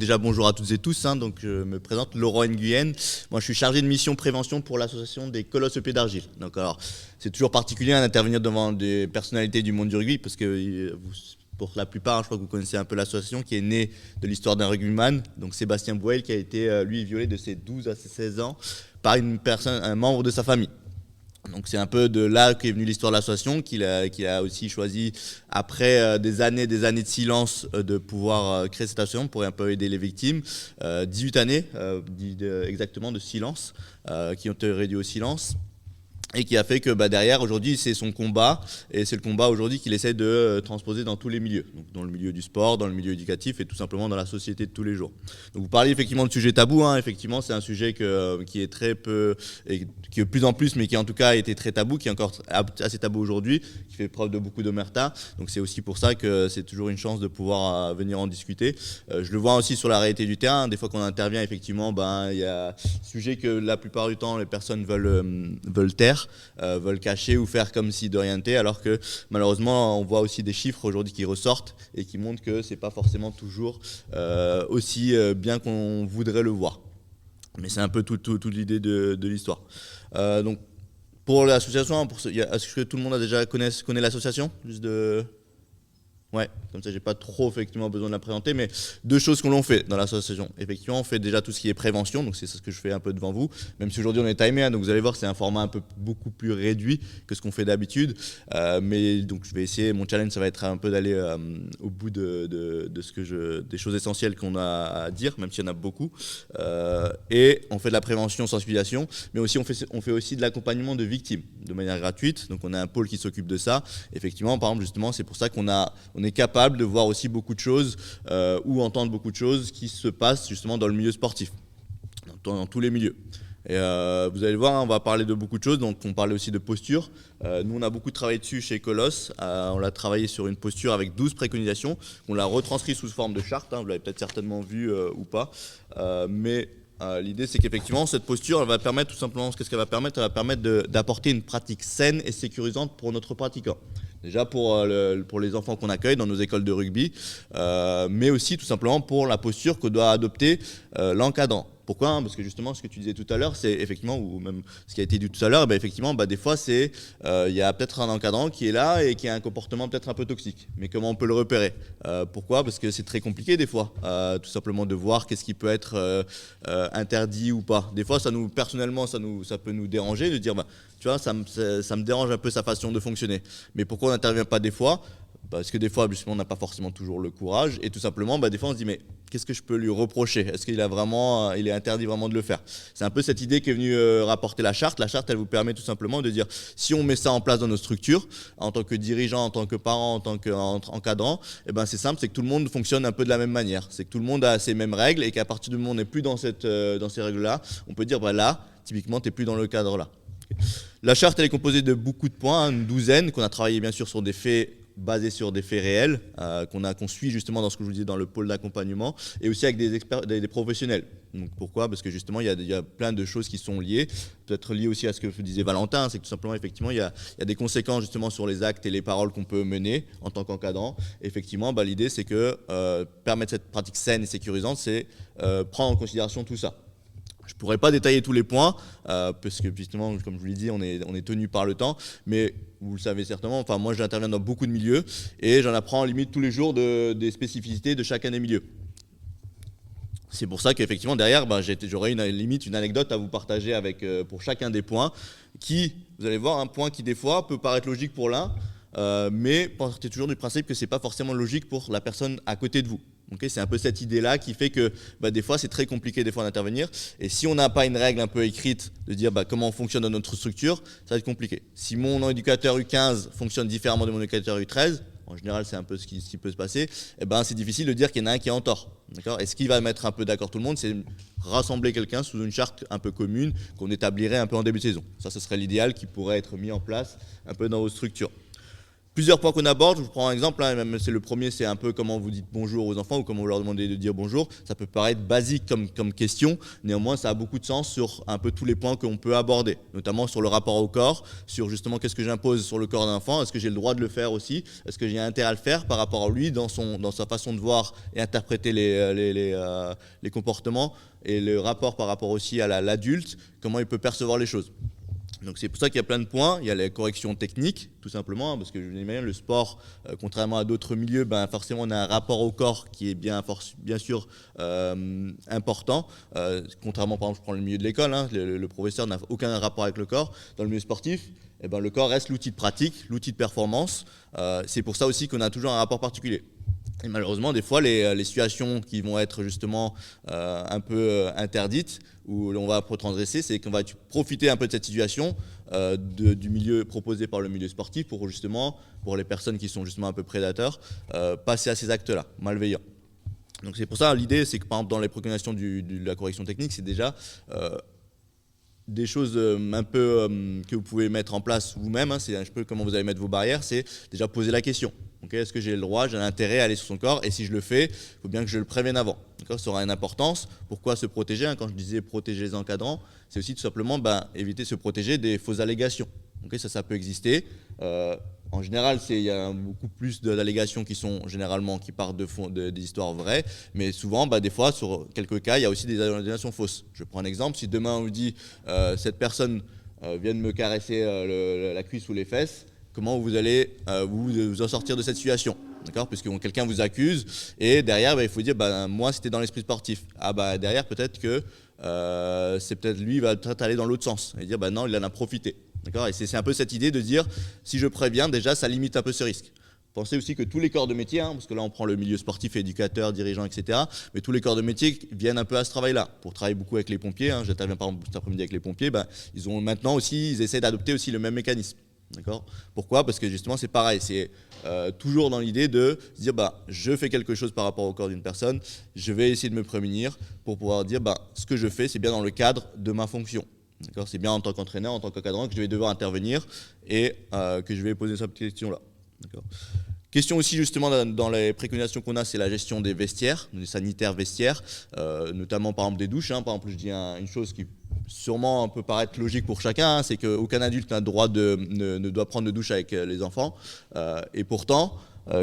Déjà bonjour à toutes et tous, donc je me présente Laurent Nguyen. Moi je suis chargé de mission prévention pour l'association des Colosses EP d'Argile. Donc alors c'est toujours particulier d'intervenir devant des personnalités du monde du rugby parce que pour la plupart, je crois que vous connaissez un peu l'association qui est née de l'histoire d'un rugbyman, donc Sébastien Bouel, qui a été lui violé de ses 12 à ses 16 ans par un membre de sa famille. Donc c'est un peu de là qu'est venue l'histoire de l'association, qu'il a aussi choisi, après des années de silence, de pouvoir créer cette association pour un peu aider les victimes. 18 années exactement de silence, qui ont été réduits au silence. Et qui a fait que derrière, aujourd'hui, c'est son combat, et c'est le combat aujourd'hui qu'il essaie de transposer dans tous les milieux, donc dans le milieu du sport, dans le milieu éducatif et tout simplement dans la société de tous les jours. Donc vous parliez effectivement de sujet tabou, effectivement c'est un sujet qui est très peu, et qui est de plus en plus, mais qui en tout cas a été très tabou, qui est encore assez tabou aujourd'hui, qui fait preuve de beaucoup d'omerta. Donc c'est aussi pour ça que c'est toujours une chance de pouvoir venir en discuter. Je le vois aussi sur la réalité du terrain, des fois qu'on intervient effectivement, il y a sujet que la plupart du temps les personnes veulent taire. Veulent cacher ou faire comme si de rien n'était, alors que malheureusement on voit aussi des chiffres aujourd'hui qui ressortent et qui montrent que c'est pas forcément toujours aussi bien qu'on voudrait le voir. Mais c'est un peu toute l'idée de l'histoire. Donc pour l'association, est-ce que tout le monde connaît l'association? Ouais, comme ça j'ai pas trop effectivement besoin de la présenter, mais deux choses que l'on fait dans l'association. Effectivement, on fait déjà tout ce qui est prévention, donc c'est ce que je fais un peu devant vous, même si aujourd'hui on est timé, donc vous allez voir c'est un format beaucoup plus réduit que ce qu'on fait d'habitude, mais donc je vais essayer, mon challenge ça va être un peu d'aller au bout des choses essentielles qu'on a à dire, même s'il y en a beaucoup, et on fait de la prévention, sensibilisation, mais aussi on fait aussi de l'accompagnement de victimes de manière gratuite, donc on a un pôle qui s'occupe de ça. Effectivement, par exemple, justement, c'est pour ça qu'on est capable de voir aussi beaucoup de choses ou entendre beaucoup de choses qui se passent justement dans le milieu sportif, dans tous les milieux. Et vous allez voir, on va parler de beaucoup de choses, donc on parlait aussi de posture. Nous, on a beaucoup travaillé dessus chez Colosse. On l'a travaillé sur une posture avec 12 préconisations. On l'a retranscrit sous forme de charte, vous l'avez peut-être certainement vu ou pas. Mais l'idée, c'est qu'effectivement, cette posture, elle va permettre tout simplement, qu'est-ce qu'elle va permettre? Elle va permettre d'apporter une pratique saine et sécurisante pour notre pratiquant. Déjà pour les enfants qu'on accueille dans nos écoles de rugby, mais aussi tout simplement pour la posture que doit adopter l'encadrant. Pourquoi? Parce que justement, ce que tu disais tout à l'heure, c'est effectivement, ou même ce qui a été dit tout à l'heure, effectivement, des fois, il y a peut-être un encadrant qui est là et qui a un comportement peut-être un peu toxique. Mais comment on peut le repérer? Pourquoi? Parce que c'est très compliqué des fois, tout simplement de voir qu'est-ce qui peut être interdit ou pas. Des fois, personnellement, ça peut nous déranger de dire, tu vois, ça me dérange un peu sa façon de fonctionner. Mais pourquoi on n'intervient pas des fois? Parce que des fois, justement, on n'a pas forcément toujours le courage. Et tout simplement, des fois, on se dit, mais qu'est-ce que je peux lui reprocher? Est-ce qu'il est interdit vraiment de le faire? C'est un peu cette idée qui est venue rapporter la charte. La charte, elle vous permet tout simplement de dire, si on met ça en place dans nos structures, en tant que dirigeant, en tant que parent, en tant qu'encadrant, c'est simple, c'est que tout le monde fonctionne un peu de la même manière. C'est que tout le monde a ces mêmes règles et qu'à partir du moment où on n'est plus dans ces règles-là, on peut dire, là, typiquement, tu n'es plus dans le cadre-là. La charte, elle est composée de beaucoup de points, une douzaine, qu'on a travaillé bien sûr sur des faits basés sur des faits réels, qu'on suit justement dans ce que je vous disais dans le pôle d'accompagnement, et aussi avec des experts, des professionnels. Donc pourquoi? Parce que justement, il y a plein de choses qui sont liées, peut-être liées aussi à ce que disait Valentin, c'est que tout simplement, effectivement, il y a des conséquences justement sur les actes et les paroles qu'on peut mener en tant qu'encadrant. Effectivement, l'idée, c'est que permettre cette pratique saine et sécurisante, c'est prendre en considération tout ça. Je ne pourrais pas détailler tous les points, parce que justement, comme je vous l'ai dit, on est tenu par le temps, mais vous le savez certainement, moi j'interviens dans beaucoup de milieux et j'en apprends limite tous les jours des spécificités de chacun des milieux. C'est pour ça qu'effectivement derrière, j'aurai une anecdote à vous partager pour chacun des points, qui, vous allez voir, un point qui des fois peut paraître logique pour l'un, mais partez toujours du principe que ce n'est pas forcément logique pour la personne à côté de vous. Okay, c'est un peu cette idée-là qui fait que des fois c'est très compliqué des fois d'intervenir, et si on n'a pas une règle un peu écrite de dire comment on fonctionne dans notre structure, ça va être compliqué. Si mon éducateur U15 fonctionne différemment de mon éducateur U13, en général c'est un peu ce qui peut se passer, c'est difficile de dire qu'il y en a un qui est en tort. Et ce qui va mettre un peu d'accord tout le monde, c'est rassembler quelqu'un sous une charte un peu commune qu'on établirait un peu en début de saison. Ça, ce serait l'idéal qui pourrait être mis en place un peu dans vos structures. Plusieurs points qu'on aborde, je vous prends un exemple, hein, même c'est le premier, c'est un peu comment vous dites bonjour aux enfants ou comment vous leur demandez de dire bonjour. Ça peut paraître basique comme question, néanmoins ça a beaucoup de sens sur un peu tous les points qu'on peut aborder, notamment sur le rapport au corps, sur justement qu'est-ce que j'impose sur le corps d'un enfant, est-ce que j'ai le droit de le faire aussi, est-ce que j'ai intérêt à le faire par rapport à lui dans sa façon de voir et interpréter les comportements et le rapport par rapport aussi à l'adulte, comment il peut percevoir les choses. Donc c'est pour ça qu'il y a plein de points. Il y a les corrections techniques, tout simplement, parce que je vous dis bien, le sport, contrairement à d'autres milieux, forcément on a un rapport au corps qui est bien sûr important. Contrairement, par exemple, je prends le milieu de l'école, hein, le professeur n'a aucun rapport avec le corps. Dans le milieu sportif, le corps reste l'outil de pratique, l'outil de performance. C'est pour ça aussi qu'on a toujours un rapport particulier. Et malheureusement, des fois, les situations qui vont être justement un peu interdites, où on va transgresser, c'est qu'on va profiter un peu de cette situation du milieu proposé par le milieu sportif pour les personnes qui sont justement un peu prédateurs, passer à ces actes-là, malveillants. Donc c'est pour ça, l'idée, c'est que par exemple, dans les préconisations de la correction technique, c'est déjà des choses un peu que vous pouvez mettre en place vous-même, hein, c'est un peu comment vous allez mettre vos barrières, c'est déjà poser la question. Okay, est-ce que j'ai le droit, j'ai l'intérêt à aller sur son corps, et si je le fais, il faut bien que je le prévienne avant. Ça aura une importance. Pourquoi se protéger, hein, quand je disais protéger les encadrants, c'est aussi tout simplement éviter de se protéger des fausses allégations. Okay, ça peut exister. En général, il y a beaucoup plus d'allégations qui partent des histoires vraies, mais souvent, des fois, sur quelques cas, il y a aussi des allégations fausses. Je prends un exemple. Si demain on vous dit cette personne vient de me caresser la cuisse ou les fesses, comment vous allez vous en sortir de cette situation, d'accord ? Puisque quelqu'un vous accuse et derrière, il faut dire moi c'était dans l'esprit sportif. Derrière peut-être que c'est peut-être lui va peut-être aller dans l'autre sens et dire non, il en a profité, d'accord ? Et c'est un peu cette idée de dire si je préviens déjà, ça limite un peu ce risque. Pensez aussi que tous les corps de métier, hein, parce que là on prend le milieu sportif, éducateur, dirigeant, etc. Mais tous les corps de métier viennent un peu à ce travail-là. Pour travailler beaucoup avec les pompiers, hein, j'interviens par exemple cet après-midi avec les pompiers, ils ont maintenant aussi, ils essaient d'adopter aussi le même mécanisme. D'accord ? Pourquoi ? Parce que justement c'est pareil, c'est toujours dans l'idée de se dire je fais quelque chose par rapport au corps d'une personne, je vais essayer de me prémunir pour pouvoir dire ce que je fais c'est bien dans le cadre de ma fonction. D'accord ? C'est bien en tant qu'entraîneur, en tant qu'encadrant que je vais devoir intervenir et que je vais poser cette question-là. D'accord ? Question aussi justement dans les préconisations qu'on a, c'est la gestion des vestiaires, des sanitaires vestiaires, notamment par exemple des douches. Hein. Par exemple, je dis une chose qui sûrement peut paraître logique pour chacun, hein, c'est qu'aucun adulte n'a le droit ne doit prendre de douche avec les enfants. Et pourtant,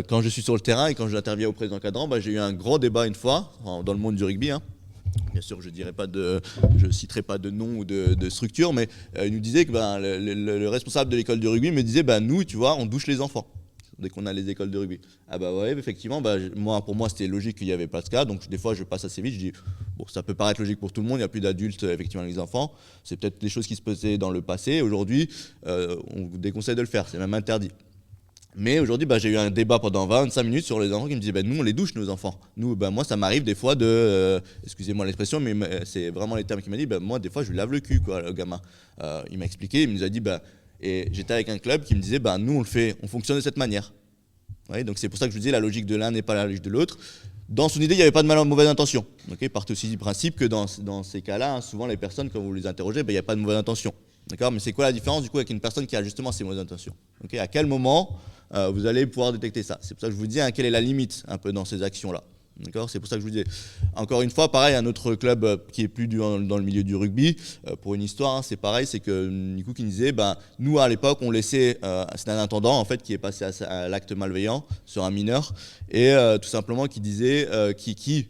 quand je suis sur le terrain et quand j'interviens auprès des encadrants, j'ai eu un gros débat une fois dans le monde du rugby. Hein. Bien sûr, je ne citerai pas de nom ou de structure, mais il nous disait que le responsable de l'école de rugby me disait nous, tu vois, on douche les enfants dès qu'on a les écoles de rugby. Ouais, effectivement, pour moi c'était logique qu'il n'y avait pas ce cas, donc des fois je passe assez vite, je dis ça peut paraître logique pour tout le monde, il n'y a plus d'adultes effectivement avec les enfants, c'est peut-être des choses qui se passaient dans le passé, aujourd'hui on vous déconseille de le faire, c'est même interdit. Mais aujourd'hui, j'ai eu un débat pendant 25 minutes sur les enfants qui me disaient nous on les douche nos enfants. Nous, moi ça m'arrive des fois excusez-moi l'expression, mais c'est vraiment les termes qu'il m'a dit, moi des fois je lui lave le cul le gamin. Il m'a expliqué, il nous a dit et j'étais avec un club qui me disait nous on fonctionne de cette manière. Ouais, donc c'est pour ça que je vous disais la logique de l'un n'est pas la logique de l'autre. Dans son idée, il n'y avait pas de mauvaise intention. Okay, partez aussi du principe que dans ces cas-là, hein, souvent les personnes, quand vous les interrogez, il n'y a pas de mauvaise intention. D'accord ? Mais c'est quoi la différence du coup avec une personne qui a justement ces mauvaises intentions ? Okay, à quel moment vous allez pouvoir détecter ça ? C'est pour ça que je vous dis quelle est la limite un peu dans ces actions-là. D'accord ? C'est pour ça que je vous dis. Encore une fois, pareil, un autre club qui est plus dans le milieu du rugby, pour une histoire, hein, c'est pareil, c'est que Nico qui nous disait, nous à l'époque, on laissait, c'était un intendant en fait qui est passé à l'acte malveillant sur un mineur, et tout simplement qui disait, qui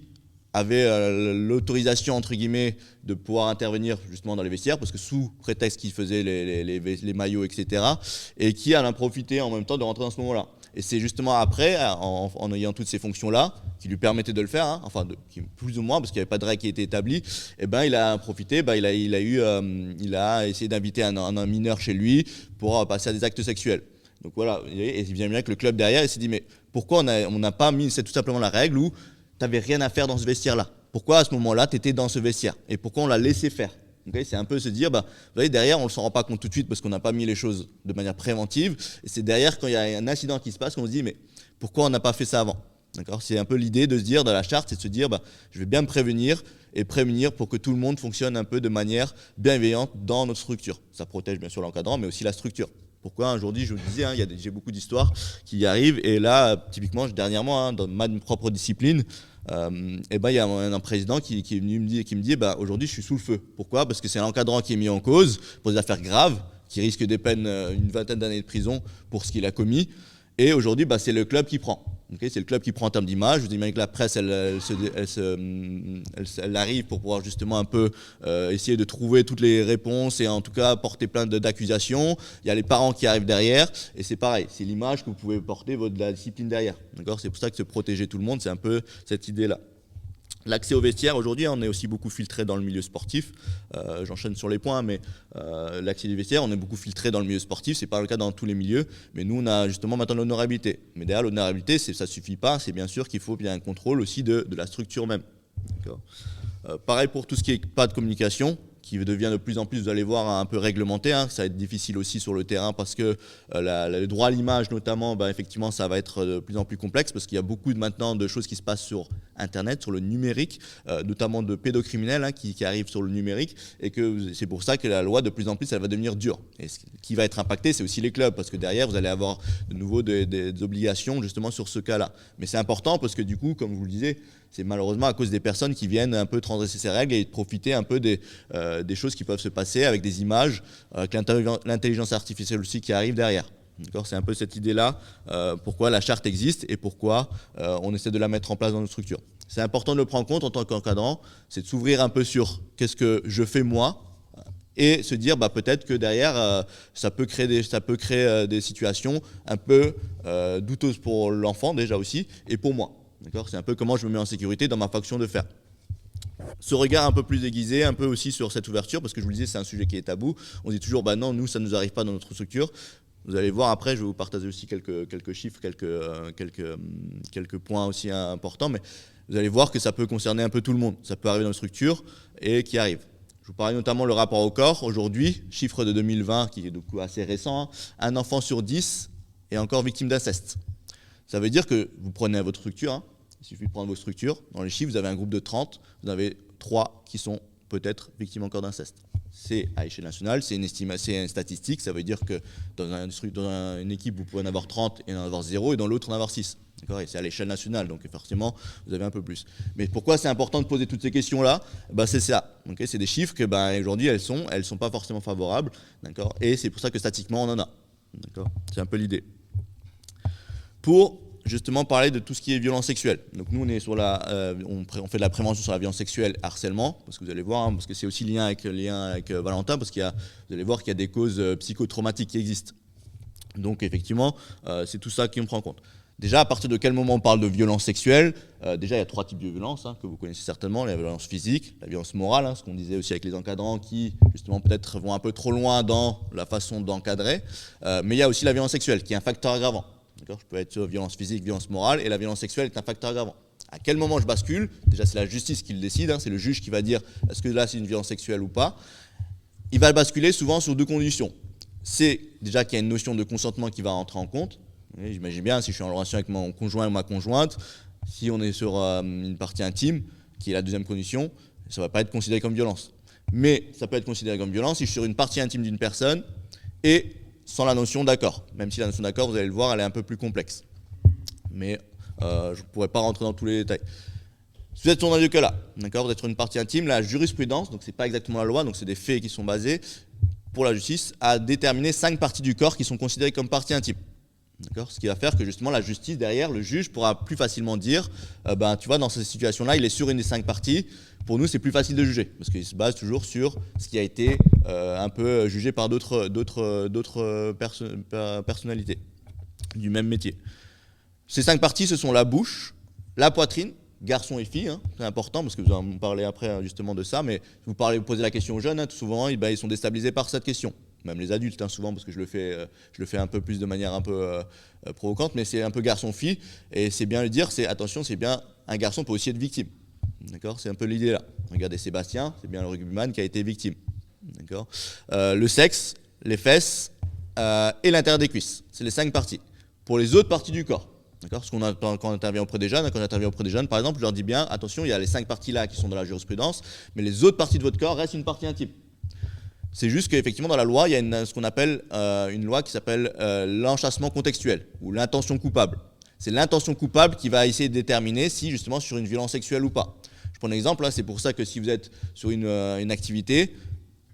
avait l'autorisation entre guillemets de pouvoir intervenir justement dans les vestiaires, parce que sous prétexte qu'il faisait les maillots, etc., et qui en a profité en même temps de rentrer dans ce moment-là. Et c'est justement après, en ayant toutes ces fonctions-là, qui lui permettaient de le faire, hein, plus ou moins, parce qu'il n'y avait pas de règle qui était établie, il a profité, il a essayé d'inviter un mineur chez lui pour passer à des actes sexuels. Donc voilà, et il vient bien que le club derrière, il s'est dit, mais pourquoi on n'a pas mis, c'est tout simplement la règle où tu n'avais rien à faire dans ce vestiaire-là. Pourquoi à ce moment-là, tu étais dans ce vestiaire ? Et pourquoi on l'a laissé faire ? Okay, c'est un peu se dire, vous voyez, derrière, on ne s'en rend pas compte tout de suite parce qu'on n'a pas mis les choses de manière préventive. Et c'est derrière, quand il y a un incident qui se passe, qu'on se dit, mais pourquoi on n'a pas fait ça avant ? D'accord ? C'est un peu l'idée de se dire, dans la charte, c'est de se dire, je vais bien me prévenir et prémunir pour que tout le monde fonctionne un peu de manière bienveillante dans notre structure. Ça protège bien sûr l'encadrant, mais aussi la structure. Pourquoi aujourd'hui, je vous disais, hein, j'ai beaucoup d'histoires qui y arrivent. Et là, typiquement, dernièrement, hein, dans ma propre discipline, il y a un président qui est venu me dire, qui me dit aujourd'hui, je suis sous le feu. Pourquoi? Parce que c'est l'encadrant qui est mis en cause pour des affaires graves, qui risque des peines, une vingtaine d'années de prison pour ce qu'il a commis. Et aujourd'hui, c'est le club qui prend. Okay, c'est le club qui prend en termes d'image. Je vous dis que la presse, elle arrive pour pouvoir justement un peu essayer de trouver toutes les réponses et en tout cas porter plein d'accusations. Il y a les parents qui arrivent derrière et c'est pareil. C'est l'image que vous pouvez porter de la discipline derrière. D'accord, c'est pour ça que se protéger tout le monde, c'est un peu cette idée-là. L'accès aux vestiaires, aujourd'hui, on est aussi beaucoup filtré dans le milieu sportif. J'enchaîne sur les points, mais l'accès des vestiaires, on est beaucoup filtré dans le milieu sportif. Ce n'est pas le cas dans tous les milieux, mais nous, on a justement maintenant l'honorabilité. Mais derrière l'honorabilité, ça ne suffit pas. C'est bien sûr qu'il faut bien un contrôle aussi de la structure même. Pareil pour tout ce qui est pas de communication, qui devient de plus en plus, vous allez voir, un peu réglementé. Hein. Ça va être difficile aussi sur le terrain parce que le droit à l'image, notamment, effectivement, ça va être de plus en plus complexe parce qu'il y a beaucoup maintenant de choses qui se passent sur Internet, sur le numérique, notamment de pédocriminels qui arrivent sur le numérique et que c'est pour ça que la loi, de plus en plus, elle va devenir dure. Et ce qui va être impacté, c'est aussi les clubs parce que derrière, vous allez avoir de nouveau des obligations justement sur ce cas-là. Mais c'est important parce que du coup, comme je vous le disais, c'est malheureusement à cause des personnes qui viennent un peu transgresser ces règles et de profiter un peu des choses qui peuvent se passer avec des images, avec l'intelligence artificielle aussi qui arrive derrière. C'est un peu cette idée-là, pourquoi la charte existe et pourquoi on essaie de la mettre en place dans nos structures. C'est important de le prendre en compte en tant qu'encadrant, c'est de s'ouvrir un peu sur qu'est-ce que je fais moi et se dire peut-être que derrière, ça peut créer des situations un peu douteuses pour l'enfant déjà aussi et pour moi. C'est un peu comment je me mets en sécurité dans ma façon de faire. Ce regard un peu plus aiguisé, un peu aussi sur cette ouverture, parce que je vous le disais, c'est un sujet qui est tabou. On dit toujours, non, nous, ça ne nous arrive pas dans notre structure. Vous allez voir après, je vais vous partager aussi quelques chiffres, quelques points aussi importants, mais vous allez voir que ça peut concerner un peu tout le monde. Ça peut arriver dans une structure et qui arrive. Je vous parlais notamment le rapport au corps. Aujourd'hui, chiffre de 2020, qui est du coup assez récent, hein, un enfant sur 10 est encore victime d'inceste. Ça veut dire que vous prenez votre structure, hein, il suffit de prendre vos structures, dans les chiffres, vous avez un groupe de 30, vous avez 3 qui sont peut-être victimes encore d'inceste. C'est à échelle nationale, c'est une statistique, ça veut dire que dans une équipe, vous pouvez en avoir 30 et en avoir 0, et dans l'autre, en avoir 6. Et c'est à l'échelle nationale, donc forcément, vous avez un peu plus. Mais pourquoi c'est important de poser toutes ces questions-là? C'est ça. C'est des chiffres que aujourd'hui, elles sont pas forcément favorables, et c'est pour ça que statistiquement, on en a. C'est un peu l'idée. Pour justement parler de tout ce qui est violence sexuelle. Donc nous, on est sur on fait de la prévention sur la violence sexuelle, harcèlement, parce que vous allez voir, parce que c'est aussi lien avec Valentin, parce vous allez voir qu'il y a des causes psychotraumatiques qui existent. Donc effectivement, c'est tout ça qu'on prend en compte. Déjà, à partir de quel moment on parle de violence sexuelle? Déjà, il y a 3 types de violences que vous connaissez certainement. La violence physique, la violence morale, ce qu'on disait aussi avec les encadrants qui, justement, peut-être vont un peu trop loin dans la façon d'encadrer. Mais il y a aussi la violence sexuelle, qui est un facteur aggravant. Je peux être sur violence physique, violence morale, et la violence sexuelle est un facteur aggravant. À quel moment je bascule? Déjà, c'est la justice qui le décide, c'est le juge qui va dire est-ce que là c'est une violence sexuelle ou pas. Il va basculer souvent sur 2 conditions. C'est déjà qu'il y a une notion de consentement qui va rentrer en compte. J'imagine bien, si je suis en relation avec mon conjoint ou ma conjointe, si on est sur une partie intime, qui est la 2e condition, ça ne va pas être considéré comme violence. Mais ça peut être considéré comme violence si je suis sur une partie intime d'une personne et sans la notion d'accord. Même si la notion d'accord, vous allez le voir, elle est un peu plus complexe. Mais je ne pourrais pas rentrer dans tous les détails. Si vous êtes sur un de ces cas-là, vous êtes sur une partie intime, la jurisprudence, donc ce n'est pas exactement la loi, donc c'est des faits qui sont basés, pour la justice, à déterminer 5 parties du corps qui sont considérées comme parties intimes. Ce qui va faire que justement la justice, derrière, le juge pourra plus facilement dire, tu vois, dans cette situation-là, il est sur une des 5 parties. Pour nous, c'est plus facile de juger, parce qu'il se base toujours sur ce qui a été un peu jugé par d'autres personnalités du même métier. Ces 5 parties, ce sont la bouche, la poitrine, garçons et filles, c'est important, parce que vous allez me parler après justement de ça, mais vous posez la question aux jeunes, tout souvent, ils sont déstabilisés par cette question. Même les adultes, souvent, parce que je le fais un peu plus de manière un peu provocante, mais c'est un peu garçon-fille, et c'est bien le dire, attention, c'est bien, un garçon peut aussi être victime. C'est un peu l'idée là. Regardez Sébastien, c'est bien le rugbyman qui a été victime. Le sexe, les fesses et l'intérieur des cuisses, c'est les 5 parties. Pour les autres parties du corps, parce quand on intervient auprès des jeunes, par exemple, je leur dis bien, attention, il y a les 5 parties là qui sont dans la jurisprudence, mais les autres parties de votre corps restent une partie intime. C'est juste qu'effectivement, dans la loi, il y a ce qu'on appelle une loi qui s'appelle l'enchâssement contextuel ou l'intention coupable. C'est l'intention coupable qui va essayer de déterminer si, justement, sur une violence sexuelle ou pas. Je prends un exemple, hein, c'est pour ça que si vous êtes sur une activité,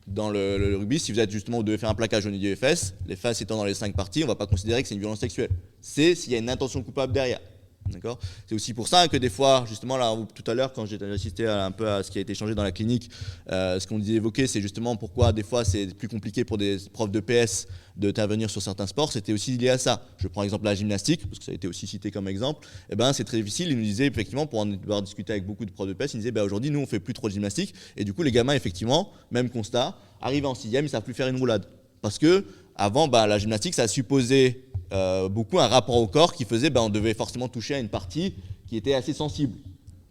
dans le rugby, si vous êtes justement, vous devez faire un plaquage au niveau des fesses, les fesses étant dans les 5 parties, on ne va pas considérer que c'est une violence sexuelle. C'est s'il y a une intention coupable derrière. D'accord ? C'est aussi pour ça que des fois, justement, là, tout à l'heure, quand j'ai assisté un peu à ce qui a été changé dans la clinique, ce qu'on disait évoquer, c'est justement pourquoi des fois c'est plus compliqué pour des profs de PS d'intervenir sur certains sports. C'était aussi lié à ça. Je prends exemple la gymnastique, parce que ça a été aussi cité comme exemple. Eh ben, c'est très difficile. Ils nous disaient, effectivement, pour en avoir discuté avec beaucoup de profs de PS, ils nous disaient, aujourd'hui, nous, on fait plus trop de gymnastique. Et du coup, les gamins, effectivement, même constat, arrivent en 6e, ils ne savent plus faire une roulade. Parce que avant, la gymnastique, ça supposait beaucoup un rapport au corps qui faisait on devait forcément toucher à une partie qui était assez sensible,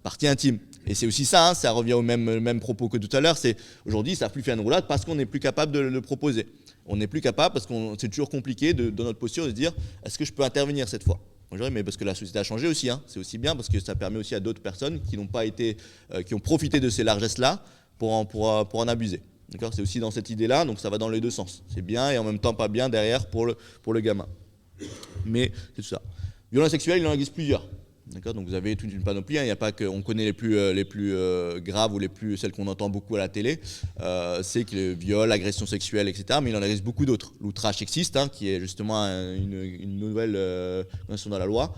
partie intime. Et c'est aussi ça, hein, ça revient au même propos que tout à l'heure, c'est aujourd'hui ils ne savent plus faire une roulade parce qu'on n'est plus capable de le proposer. On n'est plus capable parce que c'est toujours compliqué dans notre posture de se dire est-ce que je peux intervenir cette fois. Moi, je dirais, mais parce que la société a changé aussi, hein, c'est aussi bien parce que ça permet aussi à d'autres personnes qui n'ont pas été, qui ont profité de ces largesses-là pour en abuser. D'accord, c'est aussi dans cette idée-là, donc ça va dans les deux sens. C'est bien et en même temps pas bien derrière pour le gamin. Mais c'est tout ça. Violence sexuelle, il en existe plusieurs. D'accord, donc vous avez toute une panoplie. Il n'y a pas que on connaît les plus graves ou celles qu'on entend beaucoup à la télé. C'est que le viol, l'agression sexuelle, etc. Mais il en existe beaucoup d'autres. L'outrage sexiste, hein, qui est justement une nouvelle notion dans la loi,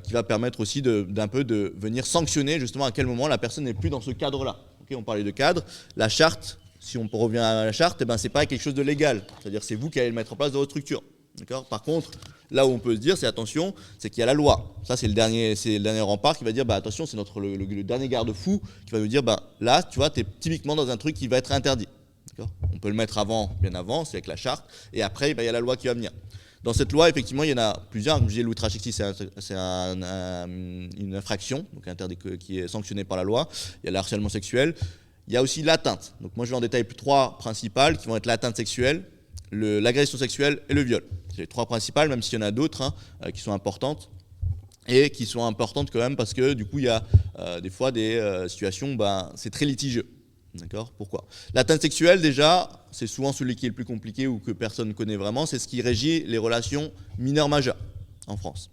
qui va permettre aussi d'un peu de venir sanctionner justement à quel moment la personne n'est plus dans ce cadre-là. Okay, on parlait de cadre. La charte, si on revient à la charte, c'est pas quelque chose de légal. C'est-à-dire c'est vous qui allez le mettre en place dans votre structure. D'accord. Par contre, là où on peut se dire, c'est attention, c'est qu'il y a la loi. Ça, c'est le dernier rempart qui va dire, attention, c'est le dernier garde-fou qui va nous dire, là, tu vois, tu es typiquement dans un truc qui va être interdit. D'accord. On peut le mettre bien avant, c'est avec la charte, et après, il y a la loi qui va venir. Dans cette loi, effectivement, il y en a plusieurs. Comme je disais, l'outrage sexiste, c'est une infraction donc interdit, qui est sanctionnée par la loi. Il y a le harcèlement sexuel. Il y a aussi l'atteinte. Donc moi, je vais en détailler 3 principales qui vont être l'atteinte sexuelle, l'agression sexuelle et le viol. C'est les 3 principales, même s'il y en a d'autres qui sont importantes. Et qui sont importantes quand même parce que du coup, il y a des fois des situations, c'est très litigieux. D'accord ? Pourquoi ? L'atteinte sexuelle, déjà, c'est souvent celui qui est le plus compliqué ou que personne ne connaît vraiment. C'est ce qui régit les relations mineures-majeures en France.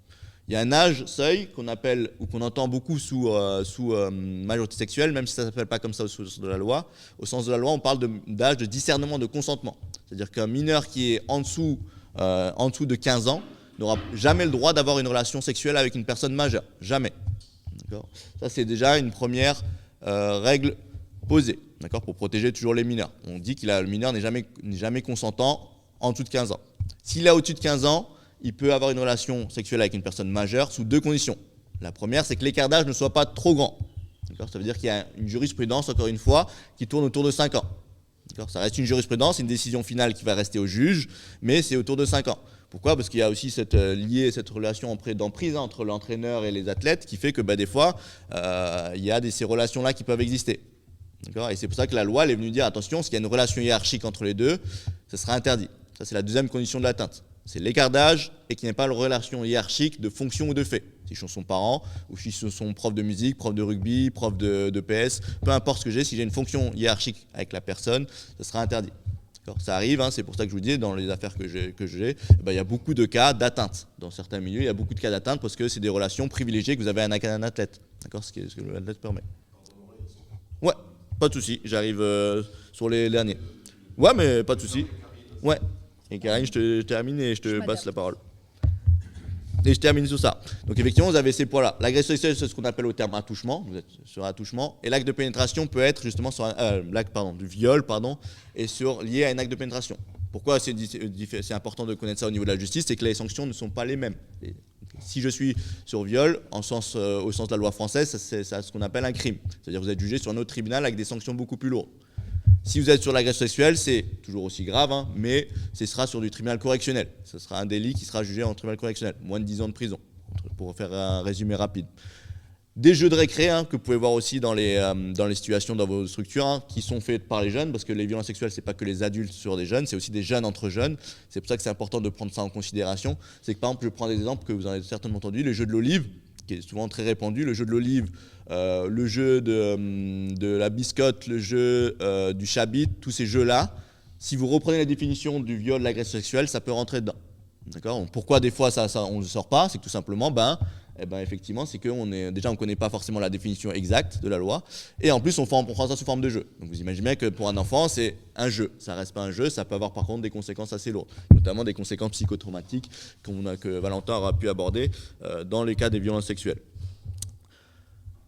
Il y a un âge seuil qu'on appelle ou qu'on entend beaucoup sous majorité sexuelle, même si ça ne s'appelle pas comme ça au sens de la loi. Au sens de la loi, on parle d'âge de discernement de consentement. C'est-à-dire qu'un mineur qui est en dessous de 15 ans n'aura jamais le droit d'avoir une relation sexuelle avec une personne majeure. Jamais. D'accord ? Ça, c'est déjà une première règle posée, d'accord, pour protéger toujours les mineurs. On dit que le mineur n'est jamais consentant en dessous de 15 ans. S'il est au-dessus de 15 ans, il peut avoir une relation sexuelle avec une personne majeure sous 2 conditions. La première, c'est que l'écart d'âge ne soit pas trop grand. D'accord ? Ça veut dire qu'il y a une jurisprudence, encore une fois, qui tourne autour de 5 ans. D'accord ? Ça reste une jurisprudence, c'est une décision finale qui va rester au juge, mais c'est autour de 5 ans. Pourquoi ? Parce qu'il y a aussi cette relation d'emprise entre l'entraîneur et les athlètes qui fait que des fois, il y a ces relations-là qui peuvent exister. D'accord ? Et c'est pour ça que la loi elle est venue dire attention, s'il y a une relation hiérarchique entre les deux, ça sera interdit. Ça, c'est la deuxième condition de l'atteinte. C'est l'écart d'âge et qu'il n'y ait pas de relation hiérarchique de fonction ou de fait. Si ce sont son parent ou si ce sont prof de musique, prof de rugby, prof de PS, peu importe ce que j'ai, si j'ai une fonction hiérarchique avec la personne, ça sera interdit. D'accord ? Ça arrive, c'est pour ça que je vous dis, dans les affaires que j'ai, il y a beaucoup de cas d'atteinte. Dans certains milieux, il y a beaucoup de cas d'atteinte parce que c'est des relations privilégiées que vous avez avec un athlète. D'accord ? Ce que l'athlète permet. Ouais, pas de souci, j'arrive sur les derniers. Ouais, mais pas de souci. Ouais. Et Karine, je termine et je te passe la parole. Et je termine sur ça. Donc effectivement, vous avez ces points-là. L'agression sexuelle, c'est ce qu'on appelle au terme attouchement. Vous êtes sur attouchement. Et l'acte de pénétration peut être justement sur l'acte du viol, et lié à un acte de pénétration. Pourquoi c'est important de connaître ça au niveau de la justice ? C'est que les sanctions ne sont pas les mêmes. Si je suis sur viol, au sens de la loi française, c'est ce qu'on appelle un crime. C'est-à-dire que vous êtes jugé sur un autre tribunal avec des sanctions beaucoup plus lourdes. Si vous êtes sur l'agression sexuelle, c'est toujours aussi grave, mais ce sera sur du tribunal correctionnel. Ce sera un délit qui sera jugé en tribunal correctionnel. Moins de 10 ans de prison, pour faire un résumé rapide. Des jeux de récré que vous pouvez voir aussi dans les situations dans vos structures qui sont faits par les jeunes, parce que les violences sexuelles, c'est pas que les adultes sur des jeunes, c'est aussi des jeunes entre jeunes. C'est pour ça que c'est important de prendre ça en considération. C'est que par exemple, je prends des exemples que vous en avez certainement entendu, le jeu de l'olive, qui est souvent très répandu, le jeu de l'olive, le jeu de la biscotte, le jeu du chabit, tous ces jeux-là, Si vous reprenez la définition du viol, de l'agression sexuelle, ça peut rentrer dedans. D'accord ? Pourquoi des fois on ne sort pas? C'est que tout simplement, effectivement, c'est qu'on ne connaît pas forcément la définition exacte de la loi, et en plus on prend ça sous forme de jeu. Donc vous imaginez bien que pour un enfant, c'est un jeu. Ça reste pas un jeu, ça peut avoir par contre des conséquences assez lourdes, notamment des conséquences psychotraumatiques que Valentin aura pu aborder dans les cas des violences sexuelles.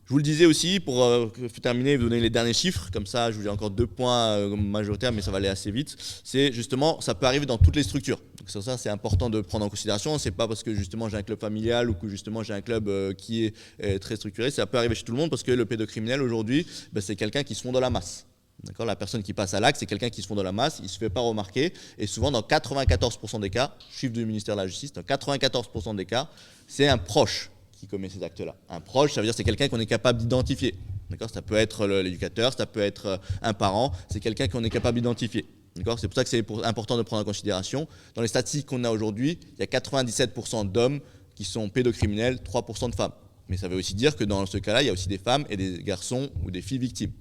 Je vous le disais aussi, pour terminer, vous donner les derniers chiffres, comme ça je vous ai encore 2 points majoritaires, mais ça va aller assez vite. C'est justement, ça peut arriver dans toutes les structures. Donc sur ça, c'est important de prendre en considération. C'est pas parce que justement j'ai un club familial ou que justement j'ai un club qui est très structuré, ça peut arriver chez tout le monde parce que le pédocriminel aujourd'hui, c'est quelqu'un qui se fond dans la masse. D'accord ? La personne qui passe à l'acte, c'est quelqu'un qui se fond dans la masse, il ne se fait pas remarquer, et souvent dans 94% des cas, chiffre du ministère de la Justice, dans 94% des cas, c'est un proche qui commet ces actes-là. Un proche, ça veut dire c'est quelqu'un qu'on est capable d'identifier. D'accord ? Ça peut être l'éducateur, ça peut être un parent, c'est quelqu'un qu'on est capable d'identifier. D'accord ? C'est pour ça que c'est important de prendre en considération. Dans les statistiques qu'on a aujourd'hui, il y a 97% d'hommes qui sont pédocriminels, 3% de femmes. Mais ça veut aussi dire que dans ce cas-là, il y a aussi des femmes et des garçons ou des filles victimes.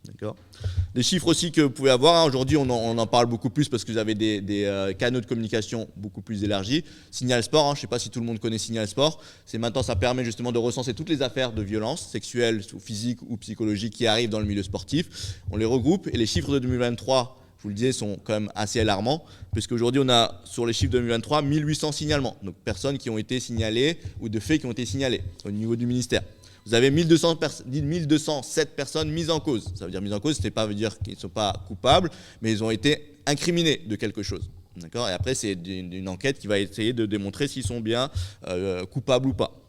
D'accord ? Les chiffres aussi que vous pouvez avoir, aujourd'hui on en parle beaucoup plus parce que vous avez des canaux de communication beaucoup plus élargis. Signal Sport, je ne sais pas si tout le monde connaît Signal Sport, maintenant ça permet justement de recenser toutes les affaires de violence sexuelles, ou physiques ou psychologiques qui arrivent dans le milieu sportif. On les regroupe et les chiffres de 2023, je vous le disais, sont quand même assez alarmants, puisqu'aujourd'hui on a sur les chiffres de 2023 1800 signalements, donc personnes qui ont été signalées ou de faits qui ont été signalés au niveau du ministère. Vous avez 1207 personnes mises en cause. Ça veut dire mises en cause, ça veut dire qu'ils ne sont pas coupables, mais ils ont été incriminés de quelque chose. D'accord ? Et après, c'est une enquête qui va essayer de démontrer s'ils sont bien coupables ou pas.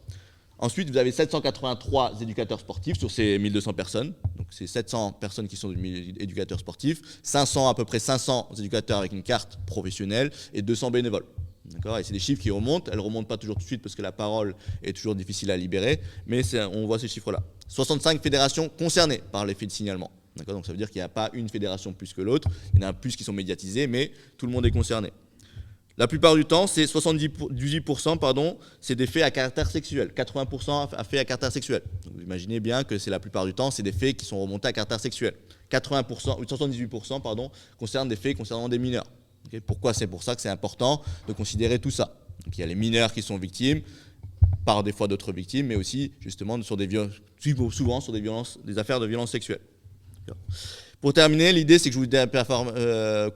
Ensuite, vous avez 783 éducateurs sportifs sur ces 1200 personnes. Donc, c'est 700 personnes qui sont éducateurs sportifs, à peu près 500 éducateurs avec une carte professionnelle et 200 bénévoles. D'accord ? Et c'est des chiffres qui remontent. Elles ne remontent pas toujours tout de suite parce que la parole est toujours difficile à libérer, mais on voit ces chiffres-là. 65 fédérations concernées par les faits de signalement. D'accord ? Donc ça veut dire qu'il n'y a pas une fédération plus que l'autre. Il y en a plus qui sont médiatisées, mais tout le monde est concerné. La plupart du temps, c'est 78%, c'est des faits à caractère sexuel. 80% à faits à caractère sexuel. Donc vous imaginez bien que c'est la plupart du temps, c'est des faits qui sont remontés à caractère sexuel. 78% concernent des faits concernant des mineurs. Okay, pourquoi ? C'est pour ça que c'est important de considérer tout ça. Donc, il y a les mineurs qui sont victimes, par des fois d'autres victimes, mais aussi justement souvent sur des affaires de violence sexuelle. Pour terminer, l'idée c'est que je vous dis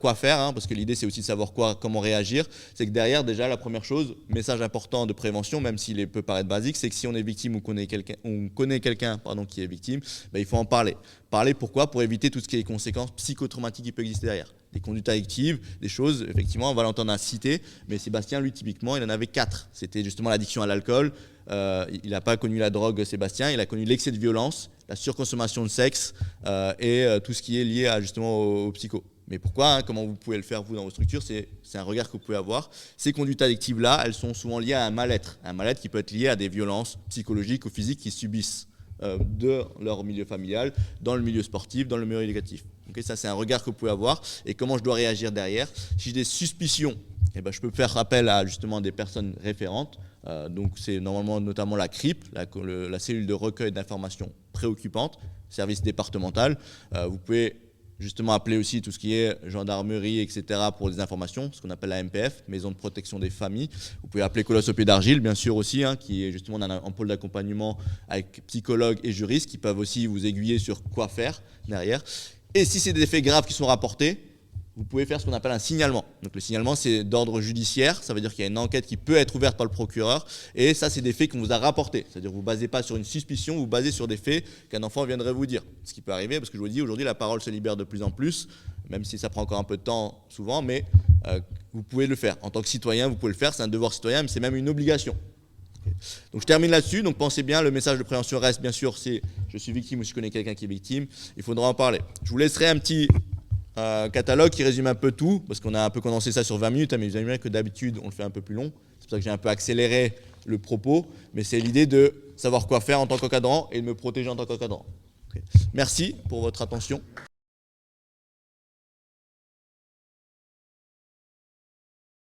quoi faire, parce que l'idée c'est aussi de savoir comment réagir. C'est que derrière, déjà, la première chose, message important de prévention, même s'il peut paraître basique, c'est que si on est victime ou qu'on connaît quelqu'un qui est victime, il faut en parler. Parler pourquoi ? Pour éviter tout ce qui est conséquences psychotraumatiques qui peuvent exister derrière. Des conduites addictives, des choses, effectivement, Valentin en a cité, mais Sébastien, lui, typiquement, il en avait 4. C'était justement l'addiction à l'alcool. Il n'a pas connu la drogue, Sébastien, il a connu l'excès de violence, la surconsommation de sexe et tout ce qui est lié justement au psycho. Mais pourquoi ? Comment vous pouvez le faire, vous, dans vos structures ? C'est un regard que vous pouvez avoir. Ces conduites addictives-là, elles sont souvent liées à un mal-être qui peut être lié à des violences psychologiques ou physiques qu'ils subissent de leur milieu familial, dans le milieu sportif, dans le milieu éducatif. Okay, ça, c'est un regard que vous pouvez avoir. Et comment je dois réagir derrière ? Si j'ai des suspicions, je peux faire appel à justement des personnes référentes. Donc, c'est notamment la CRIP, la cellule de recueil d'informations préoccupantes, service départemental. Vous pouvez justement appeler aussi tout ce qui est gendarmerie, etc. pour des informations, ce qu'on appelle la MPF, Maison de protection des familles. Vous pouvez appeler Colosse au pied d'argile, bien sûr aussi, qui est justement un pôle d'accompagnement avec psychologues et juristes qui peuvent aussi vous aiguiller sur quoi faire derrière. Et si c'est des faits graves qui sont rapportés, vous pouvez faire ce qu'on appelle un signalement. Donc le signalement, c'est d'ordre judiciaire, ça veut dire qu'il y a une enquête qui peut être ouverte par le procureur, et ça, c'est des faits qu'on vous a rapportés. C'est-à-dire que vous ne basez pas sur une suspicion, vous basez sur des faits qu'un enfant viendrait vous dire. Ce qui peut arriver, parce que je vous dis, aujourd'hui, la parole se libère de plus en plus, même si ça prend encore un peu de temps souvent, mais vous pouvez le faire. En tant que citoyen, vous pouvez le faire, c'est un devoir citoyen, mais c'est même une obligation. Okay. Donc je termine là-dessus, donc pensez bien, le message de prévention reste, bien sûr, c'est je suis victime ou je connais quelqu'un qui est victime, il faudra en parler. Je vous laisserai un petit catalogue qui résume un peu tout, parce qu'on a un peu condensé ça sur 20 minutes, mais vous avez vu que d'habitude on le fait un peu plus long, c'est pour ça que j'ai un peu accéléré le propos, mais c'est l'idée de savoir quoi faire en tant qu'encadrant et de me protéger en tant qu'encadrant. Okay. Merci pour votre attention.